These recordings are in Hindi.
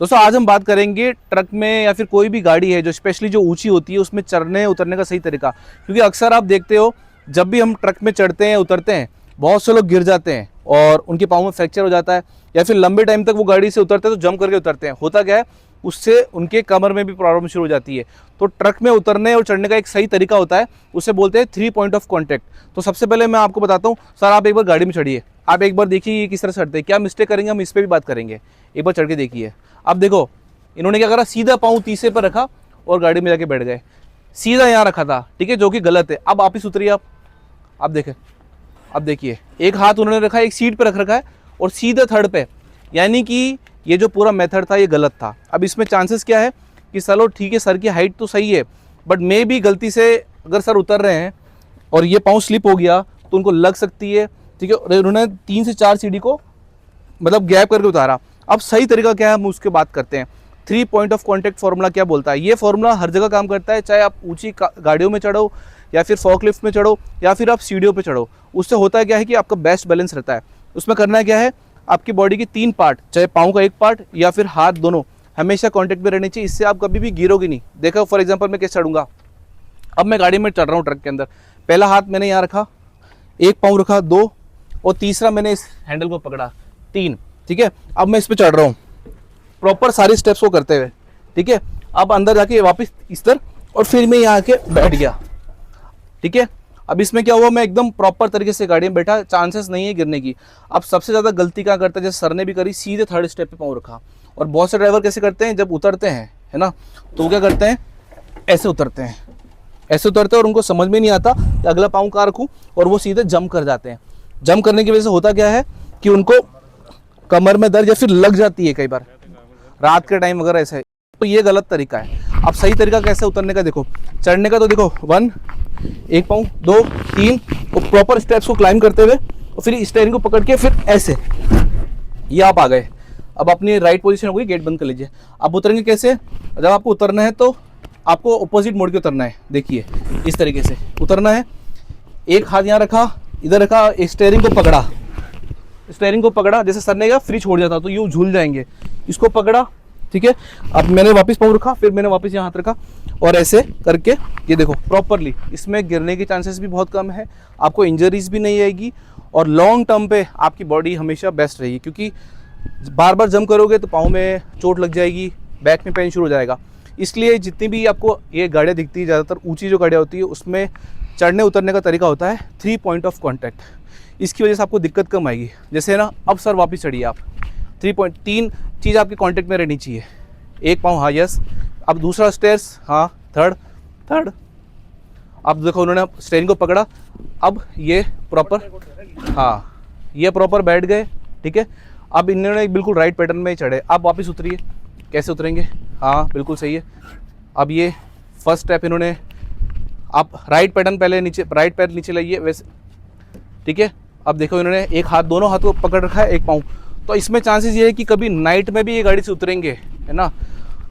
दोस्तों आज हम बात करेंगे ट्रक में या फिर कोई भी गाड़ी है जो स्पेशली जो ऊंची होती है उसमें चढ़ने उतरने का सही तरीका। क्योंकि अक्सर आप देखते हो जब भी हम ट्रक में चढ़ते हैं उतरते हैं बहुत से लोग गिर जाते हैं और उनके पाँव में फ्रैक्चर हो जाता है, या फिर लंबे टाइम तक वो गाड़ी से उतरते हैं तो जंप करके उतरते हैं। होता क्या है, उससे उनके कमर में भी प्रॉब्लम शुरू हो जाती है। तो ट्रक में उतरने और चढ़ने का एक सही तरीका होता है, उसे बोलते हैं 3 पॉइंट ऑफ कॉन्टैक्ट। तो सबसे पहले मैं आपको बताता हूँ, सर आप एक बार गाड़ी में चढ़िए, आप एक बार देखिए ये किस तरह चढ़ते हैं, क्या मिस्टेक करेंगे हम इस पर भी बात करेंगे। एक बार चढ़ के देखिए। अब देखो इन्होंने क्या करा, सीधा पाँव तीसरे पर रखा और गाड़ी में जाके बैठ गए। सीधा यहाँ रखा था, ठीक है, जो कि गलत है। अब वापिस उतरिए आप देखें, अब देखिए एक हाथ उन्होंने रखा है, एक सीट पे रख रखा है और सीधा थर्ड पे, यानी कि ये जो पूरा मेथड था ये गलत था। अब इसमें चांसेस क्या है कि चलो ठीक है सर की हाइट तो सही है, बट मे भी गलती से अगर सर उतर रहे हैं और ये पाँव स्लिप हो गया तो उनको लग सकती है, ठीक है। और उन्होंने 3 से 4 सीढ़ी को मतलब गैप करके उतारा। अब सही तरीका क्या है हम उसके बात करते हैं। 3 पॉइंट ऑफ कॉन्टैक्ट फार्मूला क्या बोलता है, ये फार्मूला हर जगह काम करता है, चाहे आप ऊंची गाड़ियों में चढ़ो या फिर फॉकलिफ्ट में चढ़ो या फिर आप सीढ़ियों पे चढ़ो। उससे होता है क्या है कि आपका बेस्ट बैलेंस रहता है। उसमें करना क्या है, आपकी बॉडी के 3 पार्ट, चाहे पाँव का एक पार्ट या फिर हाथ, दोनों हमेशा कॉन्टैक्ट में रहने चाहिए। इससे आप कभी भी गिरोगे नहीं। देखो फॉर एग्जाम्पल मैं कैसे चढ़ूंगा, अब मैं गाड़ी में चढ़ रहा हूँ ट्रक के अंदर, पहला हाथ मैंने यहाँ रखा, एक पाँव रखा 2 और तीसरा मैंने इस हैंडल को पकड़ा 3, ठीक है। अब मैं इस पर चढ़ रहा हूँ प्रॉपर सारी स्टेप्स को करते हुए, ठीक है। अब अंदर जाके वापस इस तरह और फिर मैं यहाँ आके बैठ गया, ठीक है। अब इसमें क्या हुआ, मैं एकदम प्रॉपर तरीके से गाड़ी में बैठा, चांसेस नहीं है गिरने की। अब सबसे ज़्यादा गलती क्या करता है, जैसे सर ने भी करी, सीधे थर्ड स्टेप पे पाँव रखा। और बहुत से ड्राइवर कैसे करते हैं, जब उतरते हैं है ना, तो वो क्या करते हैं, ऐसे उतरते हैं, ऐसे उतरते हैं और उनको समझ में नहीं आता कि अगला पाँव कहाँ रखूँ, और वो सीधे जंप कर जाते हैं। जंप करने की वजह से होता क्या है कि उनको कमर में दर्द या फिर लग जाती है कई बार रात के टाइम अगर ऐसा है, तो ये गलत तरीका है। अब सही तरीका कैसे उतरने का देखो, चढ़ने का तो देखो 1, एक पाँव 2 3 और प्रॉपर स्टेप्स को क्लाइंब करते हुए और फिर स्टीयरिंग को पकड़ के फिर ऐसे, ये आप आ गए। अब अपनी राइट पोजीशन हो गई, गेट बंद कर लीजिए। अब उतरेंगे कैसे, जब आपको उतरना है तो आपको अपोजिट मोड़ के उतरना है। देखिए इस तरीके से उतरना है, एक हाथ यहाँ रखा, इधर रखा, स्टीयरिंग को पकड़ा, स्टीयरिंग को पकड़ा, जैसे सर ने कहा फ्री छोड़ जाता तो यूँ झूल जाएंगे, इसको पकड़ा, ठीक है। अब मैंने वापस पाँव रखा, फिर मैंने वापस यहाँ हाथ रखा और ऐसे करके ये देखो प्रॉपरली, इसमें गिरने के चांसेस भी बहुत कम है, आपको इंजरीज भी नहीं आएगी और लॉन्ग टर्म पे आपकी बॉडी हमेशा बेस्ट रहेगी। क्योंकि बार बार जंप करोगे तो पाँव में चोट लग जाएगी, बैक में पेन शुरू हो जाएगा। इसलिए जितनी भी आपको ये गाड़ियाँ दिखती है, ज़्यादातर ऊँची जो गाड़ियाँ होती है उसमें चढ़ने उतरने का तरीका होता है 3 पॉइंट ऑफ कॉन्टैक्ट। इसकी वजह से आपको दिक्कत कम आएगी। जैसे ना अब सर वापस चढ़िए आप, 3 चीज़ आपके कांटेक्ट में रहनी चाहिए, एक पाँव, हाँ यस। अब दूसरा स्टेयर्स, हाँ थर्ड। अब देखो उन्होंने स्टीयरिंग को पकड़ा, अब ये प्रॉपर, हाँ ये प्रॉपर बैठ गए, ठीक है। अब इन्होंने बिल्कुल राइट पैटर्न में चढ़े। अब वापस उतरिए, कैसे उतरेंगे, हाँ बिल्कुल सही है। अब ये फर्स्ट स्टेप इन्होंने, आप राइट पैटर्न पहले नीचे, राइट पैर नीचे लाइए वैसे, ठीक है। अब देखो इन्होंने एक हाथ, दोनों हाथ को पकड़ रखा है, एक पाँव। तो इसमें चांसेस ये है कि कभी नाइट में भी ये गाड़ी से उतरेंगे, है ना,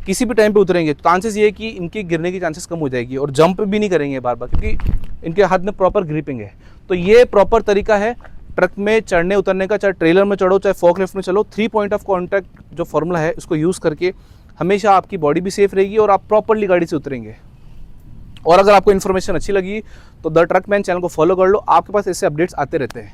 किसी भी टाइम पे उतरेंगे, तो चांसेस ये है कि इनके गिरने की चांसेस कम हो जाएगी और जंप भी नहीं करेंगे बार बार, क्योंकि इनके हाथ में प्रॉपर ग्रिपिंग है। तो ये प्रॉपर तरीका है ट्रक में चढ़ने उतरने का, चाहे ट्रेलर में चढ़ो चाहे फॉकलिफ्ट में चलो। 3 पॉइंट ऑफ कॉन्टैक्ट जो फॉर्मूला है उसको यूज़ करके हमेशा आपकी बॉडी भी सेफ रहेगी और आप प्रॉपरली गाड़ी से उतरेंगे। और अगर आपको इन्फॉर्मेशन अच्छी लगी तो द ट्रकमैन चैनल को फॉलो कर लो, आपके पास ऐसे अपडेट्स आते रहते हैं।